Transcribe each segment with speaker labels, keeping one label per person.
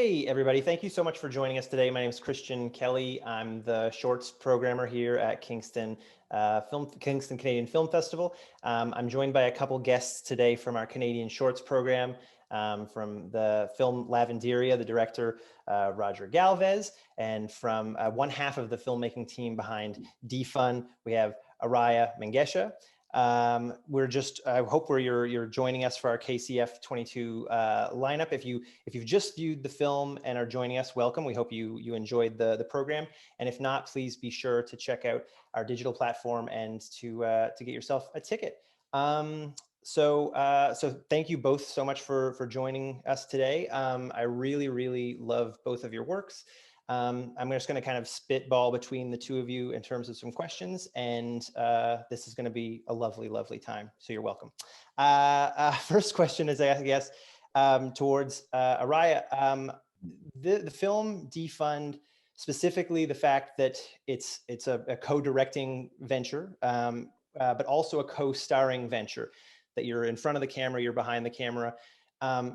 Speaker 1: Hey, everybody. Thank you so much for joining us today. My name is Christian Kelly. I'm the shorts programmer here at Kingston Canadian Film Festival. I'm joined by a couple guests today from our Canadian Shorts program, from the film LAVENDERIA, the director, Roger Galvez, and from one half of the filmmaking team behind DEFUND, we have Araya Mengesha. I hope you're joining us for our KCF 22 lineup. If you've just viewed the film and are joining us, welcome. We hope you enjoyed the program. And if not, please be sure to check out our digital platform and to get yourself a ticket. So thank you both so much for joining us today. I really love both of your works. I'm just going to kind of spitball between the two of you in terms of some questions, and this is going to be a lovely time. So you're welcome. First question is, I guess, towards Araya. The film DEFUND, specifically the fact that it's a co-directing venture, but also a co-starring venture, that you're in front of the camera, you're behind the camera.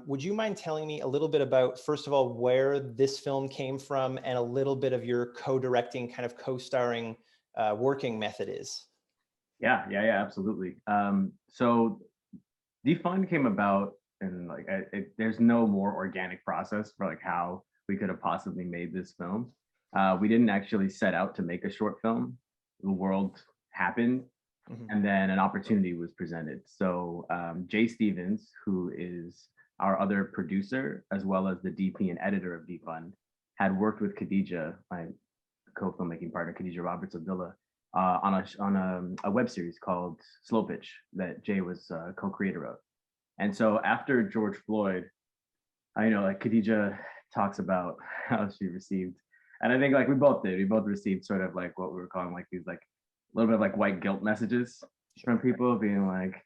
Speaker 1: Would you mind telling me a little bit about, first of all, where this film came from and a little bit of your co-directing, kind of co-starring working method is?
Speaker 2: Yeah, absolutely. So DEFUND came about, and like there's no more organic process for like how we could have possibly made this film. We didn't actually set out to make a short film. The world happened, and then an opportunity was presented. So Jay Stevens, who is our other producer, as well as the DP and editor of DEFUND, had worked with Khadijah, my co-filmmaking partner, Khadijah Roberts-Abdullah, on a web series called Slow Pitch that Jay was co-creator of. And so after George Floyd, like Khadijah talks about how she received, and I think like we both received sort of like what we were calling like these like a little bit of like white guilt messages from people being like,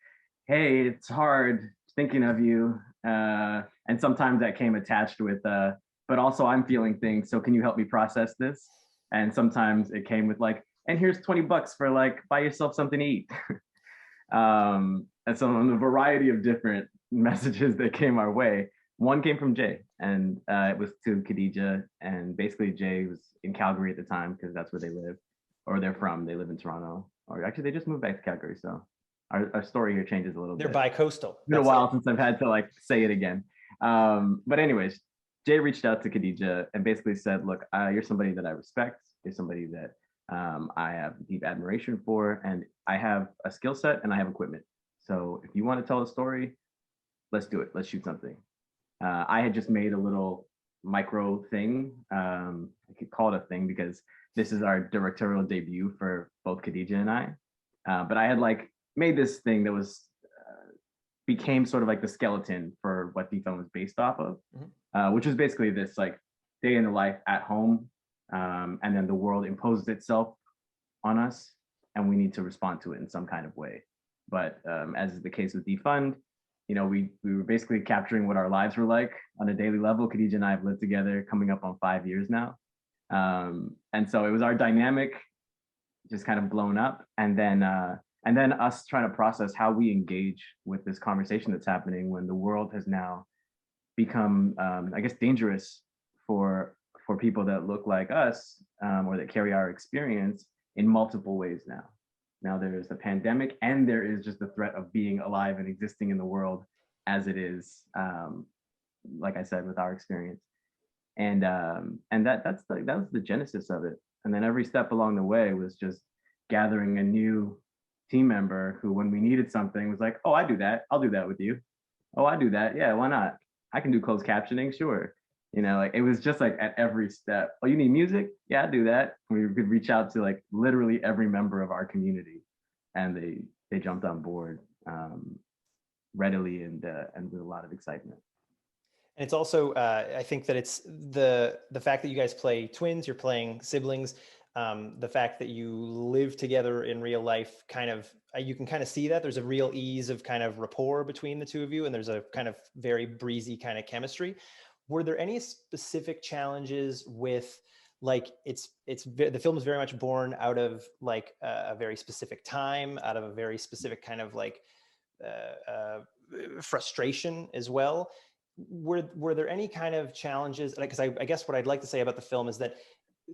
Speaker 2: hey, it's hard thinking of you. And sometimes that came attached with, but also I'm feeling things, so can you help me process this? And sometimes it came with like, and here's $20 for like, buy yourself something to eat. And so on the variety of different messages that came our way, one came from Jay, and it was to Khadijah. And basically Jay was in Calgary at the time because that's where they live, or they're from. They live in Toronto, or actually they just moved back to Calgary. So our story here changes a little bit.
Speaker 1: They're bi-coastal.
Speaker 2: It's been a while since I've had to like say it again. But anyways, Jay reached out to Khadijah and basically said, look, you're somebody that I respect. You're somebody that I have deep admiration for, and I have a skill set and I have equipment. So if you want to tell a story, let's do it. Let's shoot something. I had just made a little micro thing. I could call it a thing because this is our directorial debut for both Khadijah and I. But I had like made this thing that was became sort of like the skeleton for what DEFUND was based off of, which was basically this like day in the life at home, and then the world imposes itself on us, and we need to respond to it in some kind of way. But as is the case with DEFUND, we were basically capturing what our lives were like on a daily level. Khadijah and I have lived together coming up on 5 years now. And so it was our dynamic just kind of blown up. And then us trying to process how we engage with this conversation that's happening when the world has now become, I guess, dangerous for people that look like us, or that carry our experience in multiple ways now. Now there's the pandemic, and there is just the threat of being alive and existing in the world as it is, like I said, with our experience. And that was the genesis of it. And then every step along the way was just gathering a new team member who, when we needed something, was like, oh, I do that. I'll do that with you. Oh, I do that. Yeah, why not? I can do closed captioning, sure. Like it was just like at every step. Oh, you need music? Yeah, I do that. We could reach out to like literally every member of our community, and they jumped on board readily and with a lot of excitement.
Speaker 1: And it's also, I think that it's the fact that you guys play twins, you're playing siblings, the fact that you live together in real life, kind of, you can kind of see that there's a real ease of kind of rapport between the two of you, and there's a kind of very breezy kind of chemistry. Were there any specific challenges with, like, the film is very much born out of like a very specific time, out of a very specific kind of like frustration as well. were there any kind of challenges? Because I guess what I'd like to say about the film is that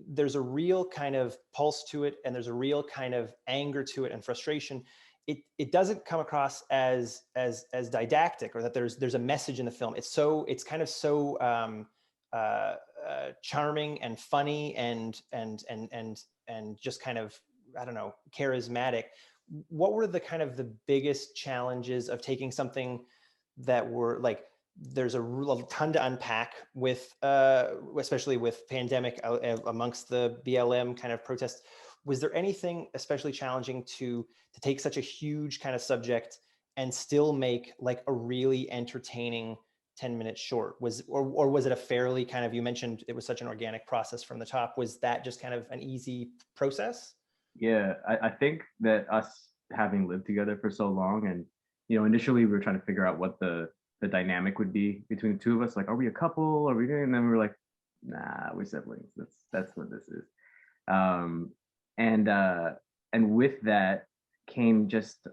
Speaker 1: there's a real kind of pulse to it, and there's a real kind of anger to it and frustration. It doesn't come across as didactic, or that there's a message in the film. It's kind of so charming and funny and just kind of, I don't know, charismatic. What were the kind of the biggest challenges of taking something that were like, there's a ton to unpack with, especially with pandemic amongst the BLM kind of protests. Was there anything especially challenging to take such a huge kind of subject and still make like a really entertaining 10-minute short? Or was it a fairly kind of, you mentioned it was such an organic process from the top. Was that just kind of an easy process?
Speaker 2: Yeah, I think that us having lived together for so long, and initially we were trying to figure out what the dynamic would be between the two of us. Like, are we a couple? Are we? And then we were like, nah, we're siblings. That's what this is. And with that came just,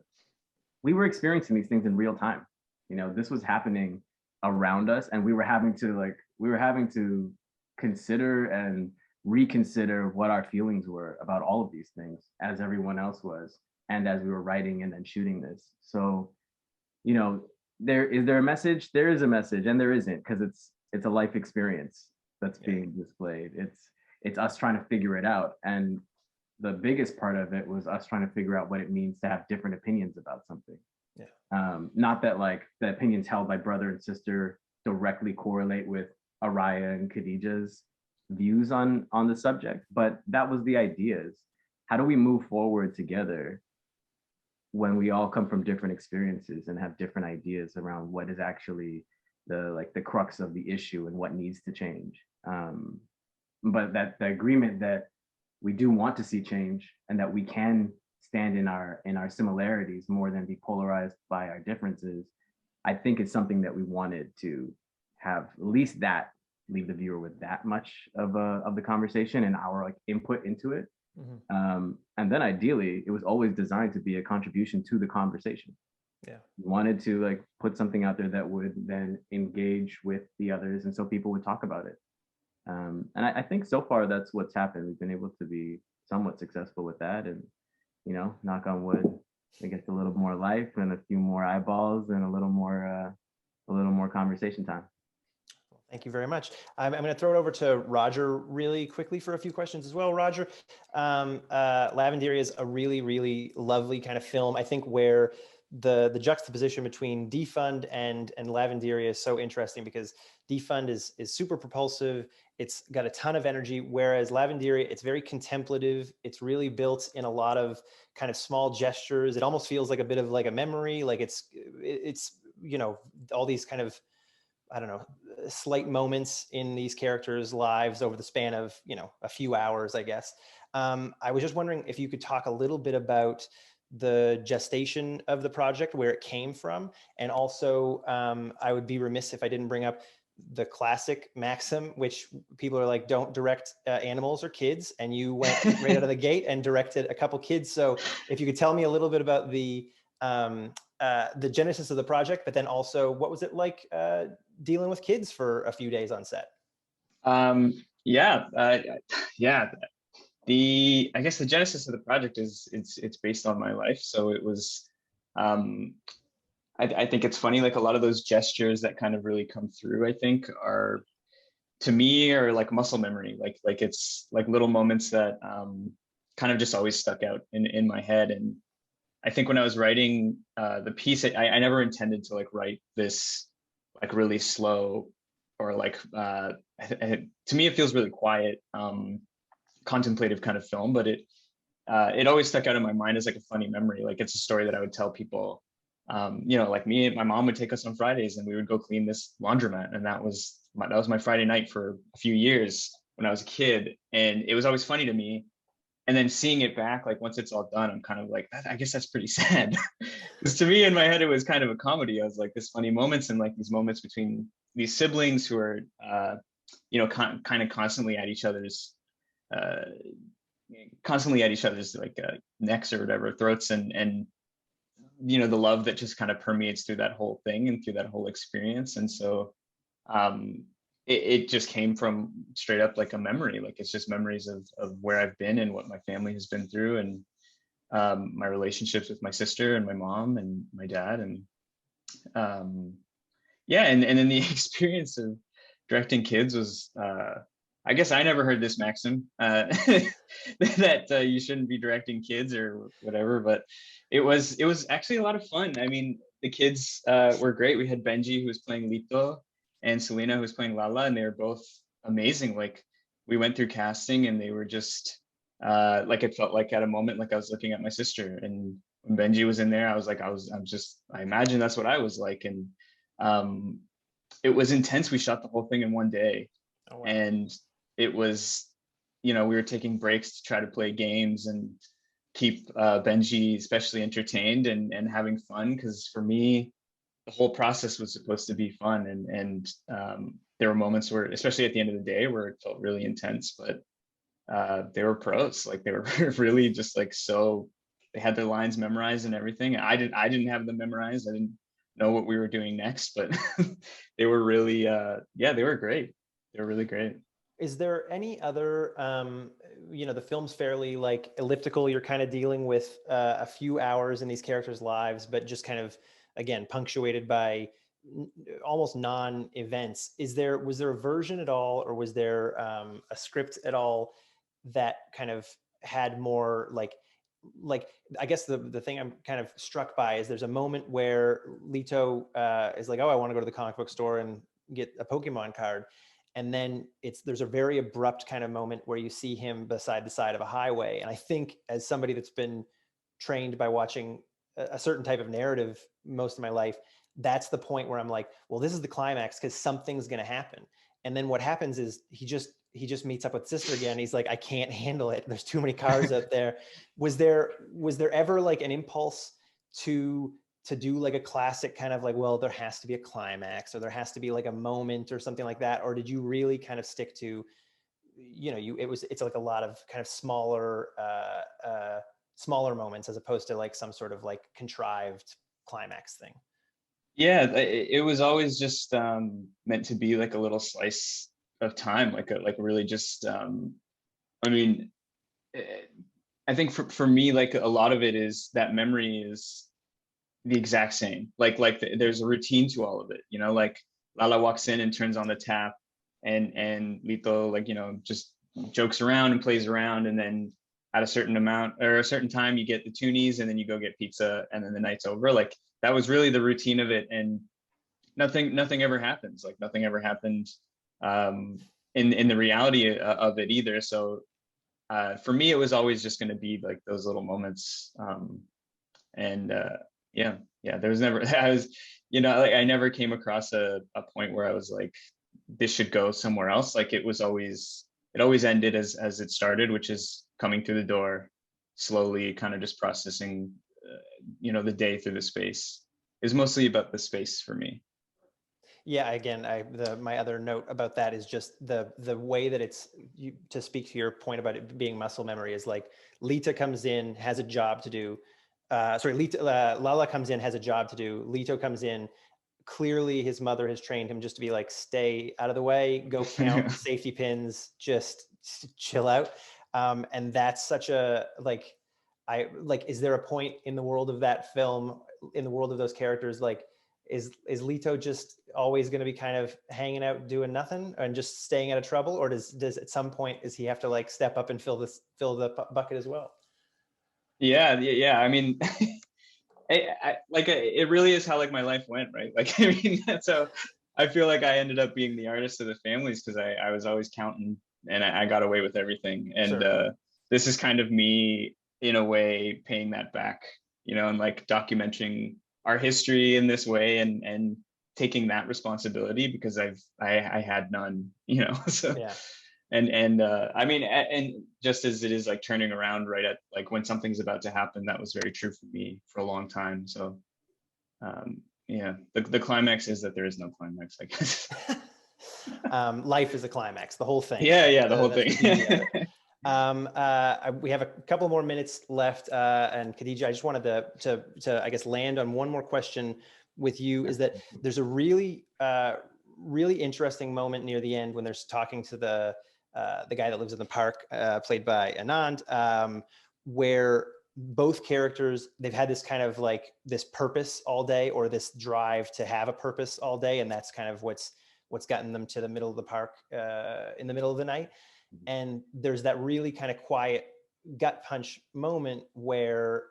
Speaker 2: we were experiencing these things in real time. This was happening around us, and we were having to consider and reconsider what our feelings were about all of these things, as everyone else was, and as we were writing and then shooting this. So, is there a message? There is a message, and there isn't, because it's a life experience that's being displayed. It's us trying to figure it out, and the biggest part of it was us trying to figure out what it means to have different opinions about something. Not that like the opinions held by brother and sister directly correlate with Araya and Khadijah's views on the subject, but that was the idea. Is how do we move forward together when we all come from different experiences and have different ideas around what is actually the crux of the issue and what needs to change. But that the agreement that we do want to see change, and that we can stand in our similarities more than be polarized by our differences, I think it's something that we wanted to have, at least that, leave the viewer with that much of the conversation and our like input into it. And then ideally, it was always designed to be a contribution to the conversation. We wanted to like put something out there that would then engage with the others, and so people would talk about it. And I think so far that's what's happened. We've been able to be somewhat successful with that, and knock on wood, it gets a little more life and a few more eyeballs and a little more conversation time.
Speaker 1: Thank you very much. I'm going to throw it over to Roger really quickly for a few questions as well. Roger, Lavenderia is a really, really lovely kind of film, I think, where the juxtaposition between DEFUND and Lavenderia is so interesting, because DEFUND is super propulsive. It's got a ton of energy, whereas Lavenderia, it's very contemplative. It's really built in a lot of kind of small gestures. It almost feels like a bit of like a memory, like it's all these kind of, I don't know, slight moments in these characters' lives over the span of, a few hours, I guess. I was just wondering if you could talk a little bit about the gestation of the project, where it came from. And also, I would be remiss if I didn't bring up the classic maxim, which people are like, don't direct animals or kids. And you went right out of the gate and directed a couple kids. So if you could tell me a little bit about the genesis of the project, but then also what was it like dealing with kids for a few days on set?
Speaker 3: Yeah. I guess the genesis of the project is it's based on my life. So it was, I think it's funny, like a lot of those gestures that kind of really come through, I think are, to me, are like muscle memory. Like it's like little moments that kind of just always stuck out in my head. And I think when I was writing the piece, I never intended to like write this like really slow, or like to me it feels really quiet, contemplative kind of film, but it always stuck out in my mind as like a funny memory. Like it's a story that I would tell people. Like me and my mom would take us on Fridays and we would go clean this laundromat, and that was my Friday night for a few years when I was a kid, and it was always funny to me. And then seeing it back, like once it's all done, I'm kind of like, I guess that's pretty sad. Because to me, in my head, it was kind of a comedy. I was like, this funny moments, and like these moments between these siblings who are, kind of constantly at each other's like necks or whatever, throats, and the love that just kind of permeates through that whole thing and through that whole experience. And so it just came from straight up like a memory. Like it's just memories of where I've been and what my family has been through, and my relationships with my sister and my mom and my dad. And yeah, and then the experience of directing kids was, I guess I never heard this maxim, that you shouldn't be directing kids or whatever, but it was actually a lot of fun. I mean, the kids were great. We had Benji, who was playing Lito, and Selena, who was playing Lala, and they were both amazing. Like we went through casting and they were just like, it felt like at a moment like I was looking at my sister. And when Benji was in there, I was like, I imagine that's what I was like. And it was intense. We shot the whole thing in one day.
Speaker 1: Oh, wow.
Speaker 3: And it was, we were taking breaks to try to play games and keep Benji especially entertained and having fun. Because for me, the whole process was supposed to be fun. And there were moments where, especially at the end of the day, where it felt really intense, but they were pros. Like they were really just like, so they had their lines memorized and everything. I didn't have them memorized. I didn't know what we were doing next, but they were really, they were great. They were really great.
Speaker 1: Is there any other, the film's fairly like elliptical. You're kind of dealing with a few hours in these characters' lives, but just kind of, again, punctuated by almost non-events. Was there a version at all, or was there a script at all that kind of had more like I guess the thing I'm kind of struck by is there's a moment where Lito is like, oh, I want to go to the comic book store and get a Pokemon card. And then there's a very abrupt kind of moment where you see him beside the side of a highway. And I think as somebody that's been trained by watching a certain type of narrative most of my life, that's the point where I'm like, well, this is the climax because something's going to happen. And then what happens is he just meets up with sister again. He's like, I can't handle it. There's too many cars out there. Was there ever like an impulse to do like a classic kind of like, well, there has to be a climax, or there has to be like a moment or something like that? Or did you really kind of stick to, it's like a lot of kind of smaller moments as opposed to like some sort of like contrived climax thing?
Speaker 3: Yeah, it was always just meant to be like a little slice of time, like really just, I mean, I think for me, like a lot of it is that memory is the exact same. There's a routine to all of it, like Lala walks in and turns on the tap, and Lito, like, just jokes around and plays around, and then at a certain amount or a certain time you get the toonies, and then you go get pizza, and then the night's over. Like that was really the routine of it, and nothing ever happens. Like nothing ever happened in the reality of it either. So for me, it was always just going to be like those little moments. There was never, I never came across a point where I was like, this should go somewhere else. Like it always ended as it started, which is coming through the door, slowly kind of just processing, the day through the space. Is mostly about the space for me.
Speaker 1: Yeah, again, my other note about that is just the way that to speak to your point about it being muscle memory, is like Lita comes in, has a job to do. Lala comes in, has a job to do. Lito comes in. Clearly, his mother has trained him just to be like, stay out of the way, go count safety pins, just chill out. And that's such a is there a point in the world of that film, in the world of those characters, like, is Lito just always going to be kind of hanging out doing nothing and just staying out of trouble, or does at some point does he have to like step up and fill the bucket as well?
Speaker 3: Yeah. I mean, it really is how like my life went, right? Like, I mean, that's how I feel like I ended up being the artist of the families, because I was always counting, and I got away with everything. And sure. This is kind of me in a way paying that back, and like documenting our history in this way, and taking that responsibility, because I had none, so yeah. And I mean, and just as it is like turning around right at like when something's about to happen, that was very true for me for a long time. So the climax is that there is no climax, I guess.
Speaker 1: Life is a climax, the whole thing.
Speaker 3: Yeah, the whole thing.
Speaker 1: We have a couple more minutes left, and Khadijah, I just wanted to I guess land on one more question with you. Is that there's a really really interesting moment near the end when they're talking to the guy that lives in the park, played by Anand, where both characters, they've had this kind of like this purpose all day, or this drive to have a purpose all day. And that's kind of what's gotten them to the middle of the park in the middle of the night. And there's that really kind of quiet gut punch moment where,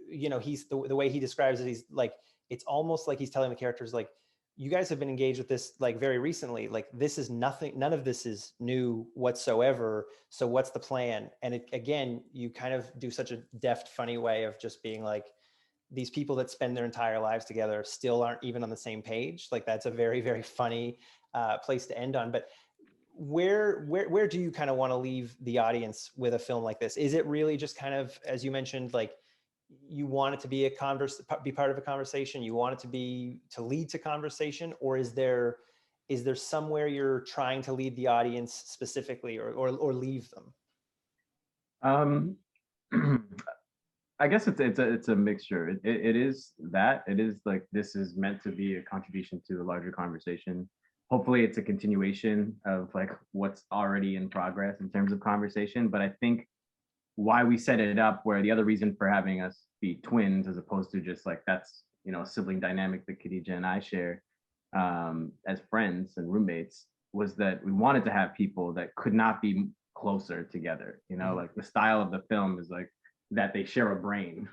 Speaker 1: you know, he's the way he describes it, he's like, it's almost like he's telling the characters, like, you guys have been engaged with this like very recently, like this is nothing, none of this is new whatsoever. So what's the plan? And again, you kind of do such a deft, funny way of just being like, these people that spend their entire lives together still aren't even on the same page. Like that's a very, very funny place to end on. But where do you kind of want to leave the audience with a film like this? Is it really just kind of, as you mentioned, like, you want it to be be part of a conversation, you want it to lead to conversation, or is there somewhere you're trying to lead the audience specifically, or leave them?
Speaker 2: I guess it's a mixture. It is that, it is like, this is meant to be a contribution to a larger conversation. Hopefully it's a continuation of like what's already in progress in terms of conversation. But I think why we set it up, where the other reason for having us be twins, as opposed to just like, that's, you know, a sibling dynamic that Khadijah and I share as friends and roommates, was that we wanted to have people that could not be closer together. You know, like the style of the film is like that they share a brain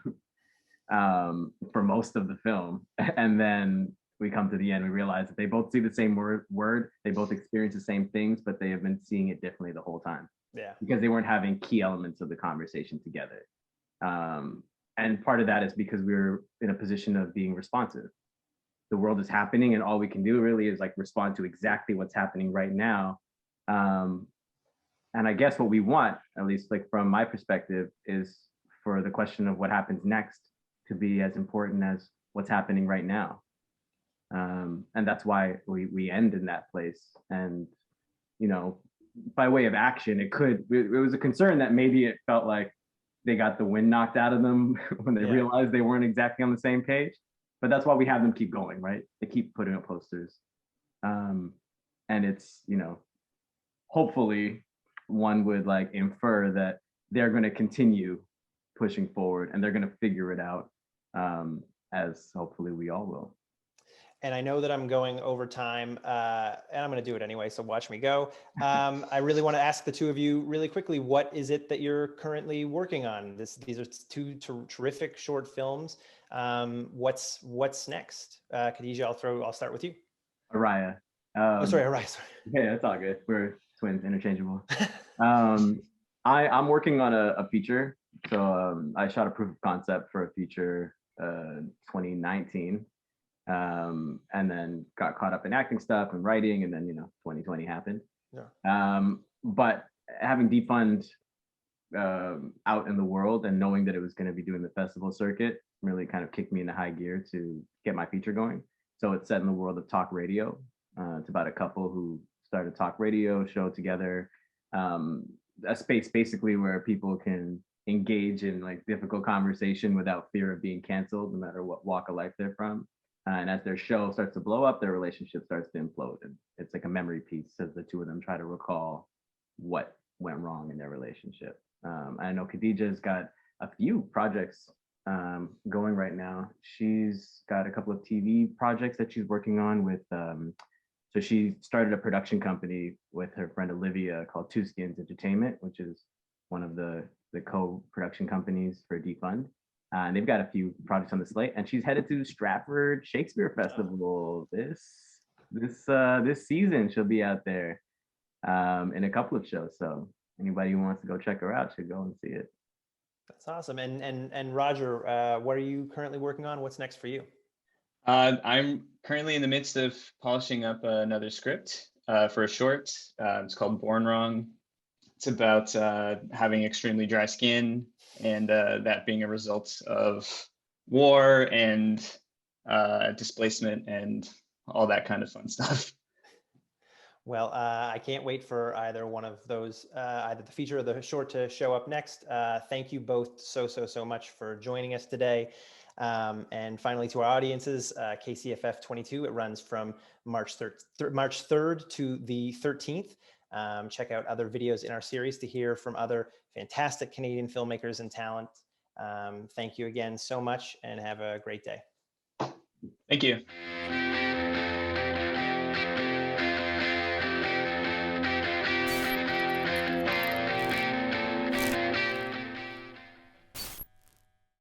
Speaker 2: for most of the film. And then we come to the end, we realize that they both see the same word, they both experience the same things, but they have been seeing it differently the whole time.
Speaker 1: Yeah.
Speaker 2: Because they weren't having key elements of the conversation together. And part of that is because we're in a position of being responsive. The world is happening, and all we can do really is like respond to exactly what's happening right now. And I guess what we want, at least like from my perspective, is for the question of what happens next to be as important as what's happening right now. And that's why we end in that place. And, you know, by way of action, it was a concern that maybe it felt like they got the wind knocked out of them when they realized they weren't exactly on the same page. But that's why we have them keep going, right? They keep putting up posters. And it's, you know, hopefully one would like infer that they're going to continue pushing forward, and they're going to figure it out, as hopefully we all will.
Speaker 1: And I know that I'm going over time, and I'm going to do it anyway, so watch me go. I really want to ask the two of you really quickly, what is it that you're currently working on? These are two terrific short films. What's next? Khadijah, I'll start with you.
Speaker 2: Araya.
Speaker 1: Araya. Sorry.
Speaker 2: Yeah, that's all good. We're twins, interchangeable. I'm working on a feature. So I shot a proof of concept for a feature 2019. And then got caught up in acting stuff and writing, and then, you know, 2020 happened. Yeah. But having DEFUND out in the world and knowing that it was going to be doing the festival circuit really kind of kicked me into high gear to get my feature going. So it's set in the world of talk radio. It's about a couple who started a talk radio show together, a space basically where people can engage in like difficult conversation without fear of being canceled, no matter what walk of life they're from. And as their show starts to blow up, their relationship starts to implode. And it's like a memory piece as the two of them try to recall what went wrong in their relationship. I know Khadijah's got a few projects going right now. She's got a couple of TV projects that she's working on with, so she started a production company with her friend Olivia called Two Skins Entertainment, which is one of the co-production companies for DEFUND. And they've got a few projects on the slate, and she's headed to Stratford Shakespeare Festival this season. She'll be out there in a couple of shows. So anybody who wants to go check her out should go and see it.
Speaker 1: That's awesome. And Roger, what are you currently working on? What's next for you?
Speaker 3: I'm currently in the midst of polishing up another script for a short. It's called Born Wrong. It's about having extremely dry skin, and that being a result of war and displacement and all that kind of fun stuff.
Speaker 1: Well, I can't wait for either one of those, either the feature or the short, to show up next. Thank you both so much for joining us today. And finally, to our audiences, KCFF 22, it runs from March 3rd to the 13th. Check out other videos in our series to hear from other fantastic Canadian filmmakers and talent. Thank you again so much, and have a great day.
Speaker 3: Thank you.